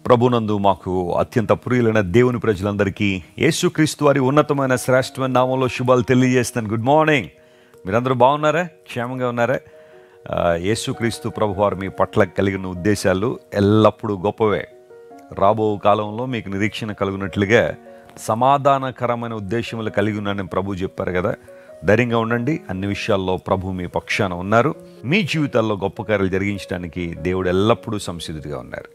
ప్రభునందు మాకు అత్యంత ప్రియులైన దేవుని ప్రజలందరికీ యేసుక్రీస్తు వారి ఉన్నతమైన శ్రేష్టమైన నామంలో శుభాలు తెలియజేస్తాను. Good morning. మీరందరూ బాగున్నారా? క్షేమంగా ఉన్నారా? యేసుక్రీస్తు ప్రభువారు మీ పట్ల కలిగిన ఉద్దేశాలు ఎల్లప్పుడూ గొప్పవే. రాబో కాలంలో మీకు నిరీక్షణ కలుగునట్లుగా సమాధానకరమైన ఉద్దేశములు కలిగి ఉన్నానని ప్రభు చెప్పారు కదా. ధైర్యంగా ఉండండి. అన్ని విషయాల్లో ప్రభు మీ పక్షాన ఉన్నారు. మీ జీవితాల్లో గొప్ప కార్యాలు జరిగించడానికి దేవుడు ఎల్లప్పుడూ సంసిద్ధుడిగా ఉన్నారు.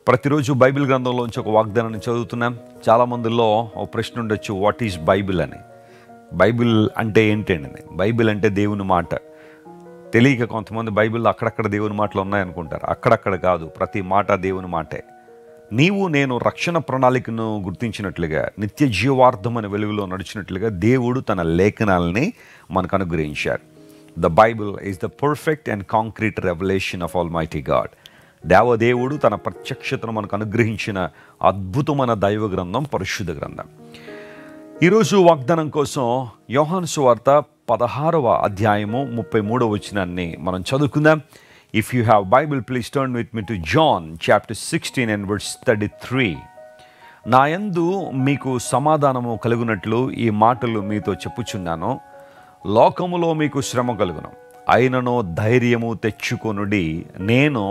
ప్రతిరోజు బైబిల్ గ్రంథంలోంచి ఒక వాగ్దానాన్ని చదువుతున్నాం. చాలామందిలో ఒక ప్రశ్న ఉండొచ్చు, వాట్ ఈజ్ బైబిల్ అని. బైబిల్ అంటే ఏంటండి? బైబిల్ అంటే దేవుని మాట. తెలియక కొంతమంది బైబిల్లో అక్కడక్కడ దేవుని మాటలు ఉన్నాయనుకుంటారు. అక్కడక్కడ కాదు, ప్రతి మాట దేవుని మాటే. నీవు నేను రక్షణ ప్రణాళికను గుర్తించినట్లుగా, నిత్య జీవార్థమైన వెలుగులో నడిచినట్లుగా దేవుడు తన లేఖనాలని మనకు అనుగ్రహించారు. The Bible is the perfect and concrete revolution of almighty God. దేవదేవుడు తన ప్రత్యక్షతను మనకు అనుగ్రహించిన అద్భుతమైన దైవ గ్రంథం, పరిశుద్ధ గ్రంథం. ఈరోజు వాగ్దానం కోసం యోహాను సువార్త 16వ అధ్యాయము 33వ వచనాన్ని మనం చదువుకుందాం. If you have Bible, please turn with me to John chapter 16 and verse 33. నా యందు మీకు సమాధానము కలుగునట్లు ఈ మాటలు మీతో చెప్పుచున్నాను. లోకములో మీకు శ్రమ కలుగును, అయినను ధైర్యము తెచ్చుకొనుడి, నేను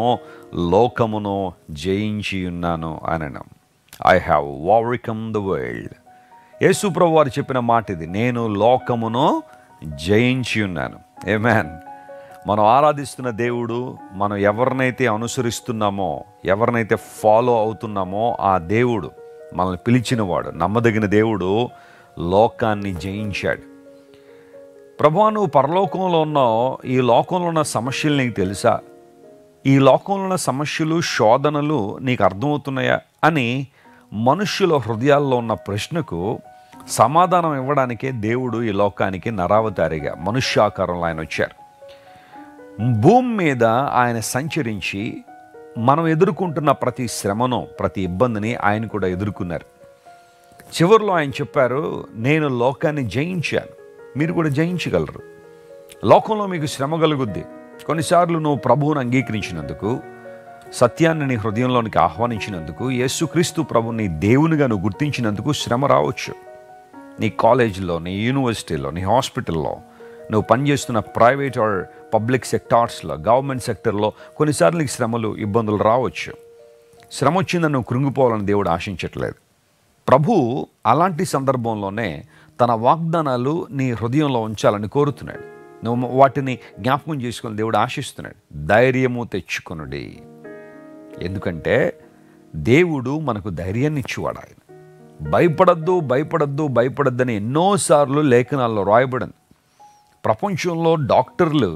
లోకమును జయించి ఉన్నాను అనను. I have overcome the world. యేసు ప్రభు వారు చెప్పిన మాట ఇది, నేను లోకమును జయించి ఉన్నాను. ఆమేన్. మనం ఆరాధిస్తున్న దేవుడు, మనం ఎవరినైతే అనుసరిస్తున్నామో, ఎవరినైతే ఫాలో అవుతున్నామో ఆ దేవుడు, మనల్ని పిలిచినవాడు, నమ్మదగిన దేవుడు లోకాన్ని జయించాడు. ప్రభువా, నువ్వు పరలోకంలో ఉన్నావు, ఈ లోకంలో ఉన్న సమస్యలు నీకు తెలుసా? ఈ లోకంలో ఉన్న సమస్యలు, శోధనలు నీకు అర్థమవుతున్నాయా అని మనుష్యుల హృదయాల్లో ఉన్న ప్రశ్నకు సమాధానం ఇవ్వడానికే దేవుడు ఈ లోకానికి నరావతారిగా మనుష్యాకారంలో ఆయన వచ్చారు. భూమి మీద ఆయన సంచరించి మనం ఎదుర్కొంటున్న ప్రతి శ్రమను, ప్రతి ఇబ్బందిని ఆయన కూడా ఎదుర్కొన్నారు. చివరిలో ఆయన చెప్పారు, నేను లోకాన్ని జయించాను, మీరు కూడా జయించగలరు. లోకంలో మీకు శ్రమ కలుగుద్ది. కొన్నిసార్లు నువ్వు ప్రభువును అంగీకరించినందుకు, సత్యాన్ని నీ హృదయంలోనికి ఆహ్వానించినందుకు, యేసుక్రీస్తు ప్రభుని నీ దేవునిగా నువ్వు గుర్తించినందుకు శ్రమ రావచ్చు. నీ కాలేజీలో, నీ యూనివర్సిటీలో, నీ హాస్పిటల్లో, నువ్వు పనిచేస్తున్న ప్రైవేట్ ఆర్ పబ్లిక్ సెక్టార్స్లో, గవర్నమెంట్ సెక్టర్లో కొన్నిసార్లు నీకు శ్రమలు, ఇబ్బందులు రావచ్చు. శ్రమ వచ్చిందని నువ్వు కృంగిపోవాలని దేవుడు ఆశించట్లేదు. ప్రభు అలాంటి సందర్భంలోనే తన వాగ్దానాలు నీ హృదయంలో ఉంచాలని కోరుతున్నాడు. నువ్వు వాటిని జ్ఞాపకం చేసుకొని దేవుడు ఆశిస్తున్నాడు. ధైర్యము తెచ్చుకొనుడి. ఎందుకంటే దేవుడు మనకు ధైర్యాన్ని ఇచ్చేవాడు. ఆయన భయపడద్దు, భయపడద్దు, భయపడద్దని ఎన్నోసార్లు లేఖనాల్లో రాయబడింది. ప్రపంచంలో డాక్టర్లు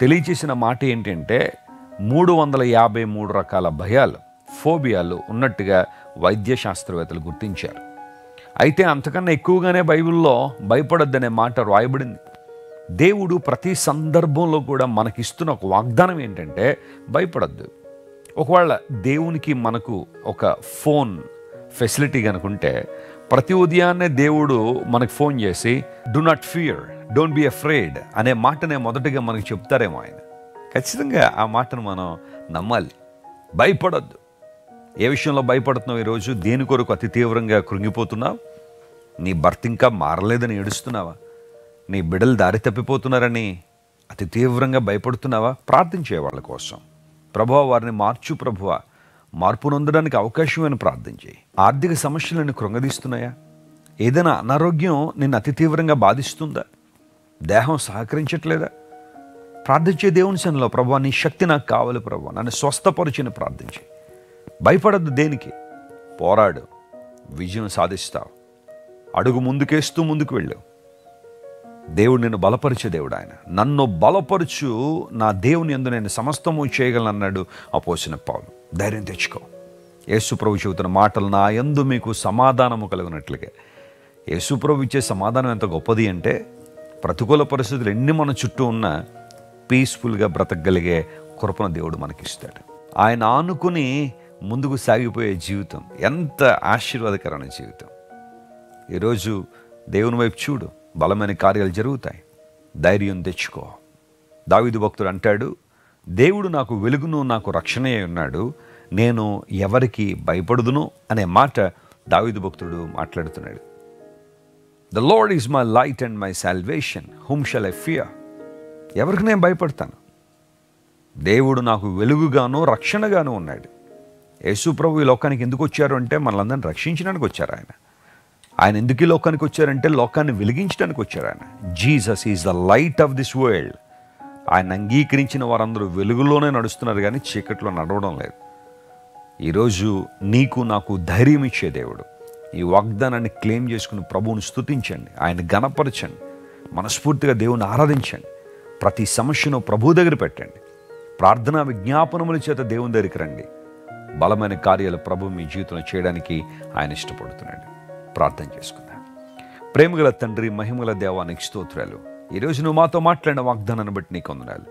తెలియచేసిన మాట ఏంటంటే 353 రకాల భయాలు, ఫోబియాలు ఉన్నట్టుగా వైద్య శాస్త్రవేత్తలు గుర్తించారు. అయితే అంతకన్నా ఎక్కువగానే బైబిల్లో భయపడద్దనే మాట రాయబడింది. దేవుడు ప్రతి సందర్భంలో కూడా మనకిస్తున్న ఒక వాగ్దానం ఏంటంటే భయపడద్దు. ఒకవేళ దేవునికి మనకు ఒక ఫోన్ ఫెసిలిటీ కనుకుంటే, ప్రతి ఉదయాన్నే దేవుడు మనకు ఫోన్ చేసి do not fear, don't be afraid అనే మాటనే మొదటగా మనకు చెప్తారేమో ఆయన. ఖచ్చితంగా ఆ మాటను మనం నమ్మాలి. భయపడద్దు. ఏ విషయంలో భయపడుతున్నావు ఈరోజు? దేని కొరకు అతి తీవ్రంగా కృంగిపోతున్నావు? నీ భర్త ఇంకా మారలేదని ఏడుస్తున్నావా? నీ బిడ్డలు దారి తప్పిపోతున్నారని అతి తీవ్రంగా భయపడుతున్నావా? ప్రార్థించే వాళ్ళ కోసం, ప్రభువా వారిని మార్చు, ప్రభువా మార్పు నొందడానికి అవకాశమని ప్రార్థన చేయి. ఆర్థిక సమస్యలు నిన్ను కృంగదీస్తున్నాయా? ఏదైనా అనారోగ్యం నిన్ను అతి తీవ్రంగా బాధిస్తుందా? దేహం సహకరించట్లేదా? ప్రార్థించే దేవుని సన్నిధిలో, ప్రభువా నీ శక్తి నాకు కావాలి, ప్రభువా నన్ను స్వస్థపరిచిన ప్రార్థించి. భయపడద్దు. దేనికి? పోరాడు, విజయం సాధిస్తావు. అడుగు ముందుకేస్తూ ముందుకు వెళ్ళు. దేవుడు నిన్ను బలపరిచే దేవుడు. ఆయన నన్ను బలపరచు, నా దేవుని యందు నేను సమస్తము చేయగలను అన్నాడు అపోస్తలుడైన పౌలు. ధైర్యం తెచ్చుకో. యేసు ప్రభు చెబుతున్న మాటలు, నా యందు మీకు సమాధానము కలుగునట్లుగా. యేసు ప్రభు ఇచ్చే సమాధానం ఎంత గొప్పది అంటే, ప్రతికూల పరిస్థితులు ఎన్ని మన చుట్టూ ఉన్నా పీస్ఫుల్గా బ్రతకగలిగే కృపను దేవుడు మనకిస్తాడు. ఆయన ఆనుకుని ముందుకు సాగిపోయే జీవితం ఎంత ఆశీర్వాదకరమైన జీవితం. ఈరోజు దేవుని వైపు చూడు, బలమైన కార్యాలు జరుగుతాయి. ధైర్యం తెచ్చుకో. దావీదు భక్తుడు అంటాడు, దేవుడు నాకు వెలుగును నాకు రక్షణయే ఉన్నాడు, నేను ఎవరికి భయపడుదును అనే మాట దావీదు భక్తుడు మాట్లాడుతున్నాడు. The lord is my light and my salvation, whom shall I fear. ఎవరికి నేను భయపడతాను? దేవుడు నాకు వెలుగుగాను రక్షణగాను ఉన్నాడు. యేసు ప్రభు ఈ లోకానికి ఎందుకు వచ్చారు అంటే మనలందరిని రక్షించడానికి వచ్చారు. ఆయన ఎందుకు ఈ లోకానికి వచ్చారంటే లోకాన్ని వెలిగించడానికి వచ్చారు. ఆయన Jesus is the light of this world. ఆయన అంగీకరించిన వారందరూ వెలుగులోనే నడుస్తున్నారు, కానీ చీకట్లో నడవడం లేదు. ఈరోజు నీకు నాకు ధైర్యం ఇచ్చే దేవుడు. ఈ వాగ్దానాన్ని క్లెయిమ్ చేసుకుని ప్రభువుని స్తుతించండి, ఆయన గణపరచండి, మనస్ఫూర్తిగా దేవుని ఆరాధించండి. ప్రతి సమస్యను ప్రభు దగ్గర పెట్టండి. ప్రార్థనా విజ్ఞాపనముల చేత దేవుని దగ్గరికి రండి. బలమైన కార్యాలు ప్రభు మీ జీవితంలో చేయడానికి ఆయన ఇష్టపడుతున్నాడు. ప్రార్థన చేసుకుందాం. ప్రేమగల తండ్రి, మహిమగల దేవానికి స్తోత్రాలు. ఈరోజు నువ్వు మాతో మాట్లాడిన వాగ్దానాన్ని బట్టి నీకు వందనాలు.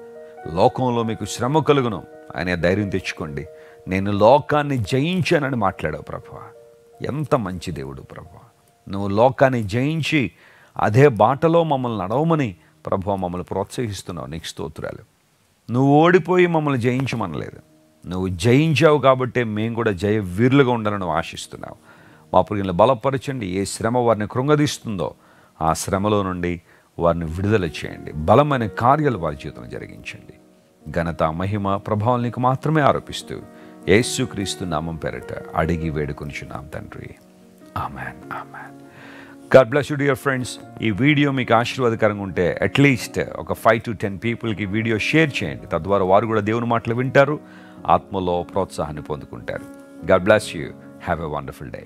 లోకంలో మీకు శ్రమ కలుగును అనే ధైర్యం తెచ్చుకోండి. నేను లోకాన్ని జయించానని మాట్లాడావు ప్రభువా. ఎంత మంచి దేవుడు ప్రభువా. నువ్వు లోకాన్ని జయించి అదే బాటలో మమ్మల్ని నడవమని ప్రభువా మమ్మల్ని ప్రోత్సహిస్తున్నావు. నీకు స్తోత్రాలు. నువ్వు ఓడిపోయి మమ్మల్ని జయించమనలేదు, నువ్వు జయించావు కాబట్టే మేము కూడా జయ వీరులుగా ఉండాలని ఆశిస్తున్నావు. మా ప్రియులను బలపరచండి. ఏ శ్రమ వారిని కృంగదీస్తుందో ఆ శ్రమలో నుండి వారిని విడుదల చేయండి. బలమైన కార్యాలు వారి జీవితంలో జరిగించండి. ఘనత, మహిమ, ప్రభావం నీకు మాత్రమే ఆరోపిస్తూ యేసుక్రీస్తు నామం పేరట అడిగి వేడుకొనిచున్నాం తండ్రి. Amen, amen. God bless you dear friends. ఈ వీడియో మీకు ఆశీర్వాదకరంగా ఉంటే అట్లీస్ట్ ఒక 5 to 10 పీపుల్కి వీడియో షేర్ చేయండి. తద్వారా వారు కూడా దేవుని మాటలు వింటారు, ఆత్మలో ప్రోత్సాహాన్ని పొందుకుంటారు. God bless you. Have a wonderful day.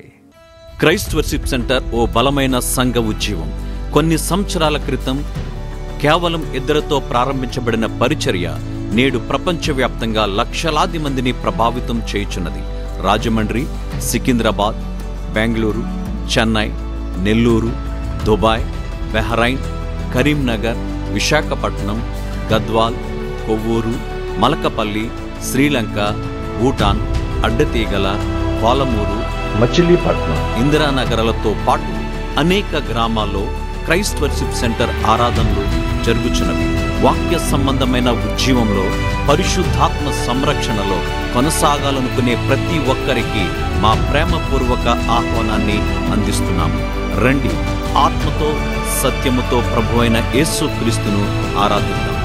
Christ worship center ఓ బలమైన సంఘ ఉద్యమం. కొన్ని సంవత్సరాల క్రితం కేవలం 2తో ప్రారంభించబడిన పరిచర్య నేడు ప్రపంచవ్యాప్తంగా లక్షలాది మందిని ప్రభావితం చేయుచున్నది. రాజమండ్రి, సికింద్రాబాద్, బెంగళూరు, చెన్నై, నెల్లూరు, దుబాయ్, బెహ్రైన్, కరీంనగర్, విశాఖపట్నం, గద్వాల్, కొవ్వూరు, మలకపల్లి, శ్రీలంక, భూటాన్, అడ్డతీగల, పాలమూరు, మచిలీపట్నం, ఇందిరానగర్లతో పాటు అనేక గ్రామాల్లో క్రైస్ట్ వర్షిప్ సెంటర్ ఆరాధనలు జరుగుచున్నవి. వాక్య సంబంధమైన ఉద్యమంలో, పరిశుద్ధాత్మ సంరక్షణలో కొనసాగాలనుకునే ప్రతి ఒక్కరికి మా ప్రేమపూర్వక ఆహ్వానాన్ని అందిస్తున్నాము. రండి, ఆత్మతో సత్యముతో ప్రభువైన యేసుక్రీస్తును ఆరాధిద్దాం.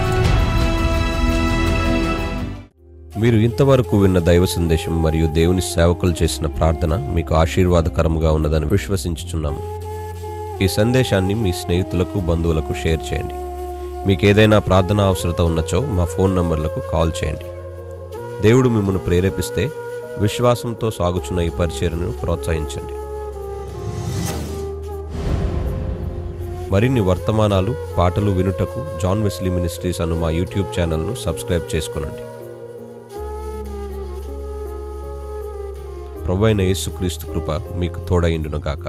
మీరు ఇంతవరకు విన్న దైవ సందేశం మరియు దేవుని సేవకులు చేసిన ప్రార్థన మీకు ఆశీర్వాదకరంగా ఉన్నదని విశ్వసించుచున్నాము. ఈ సందేశాన్ని మీ స్నేహితులకు, బంధువులకు షేర్ చేయండి. మీకు ఏదైనా ప్రార్థన అవసరత ఉన్నచో మా ఫోన్ నంబర్లకు కాల్ చేయండి. దేవుడు మిమ్మల్ని ప్రేరేపిస్తే విశ్వాసంతో సాగుచున్న ఈ పరిచర్యను ప్రోత్సహించండి. మరిన్ని వర్తమానాలు, పాటలు వినుటకు జాన్ వెస్లీ మినిస్ట్రీస్ అను మా యూట్యూబ్ ఛానల్ను సబ్స్క్రైబ్ చేసుకునండి. ప్రభువైన యేసుక్రీస్తు కృప మీకు తోడైండును గాక.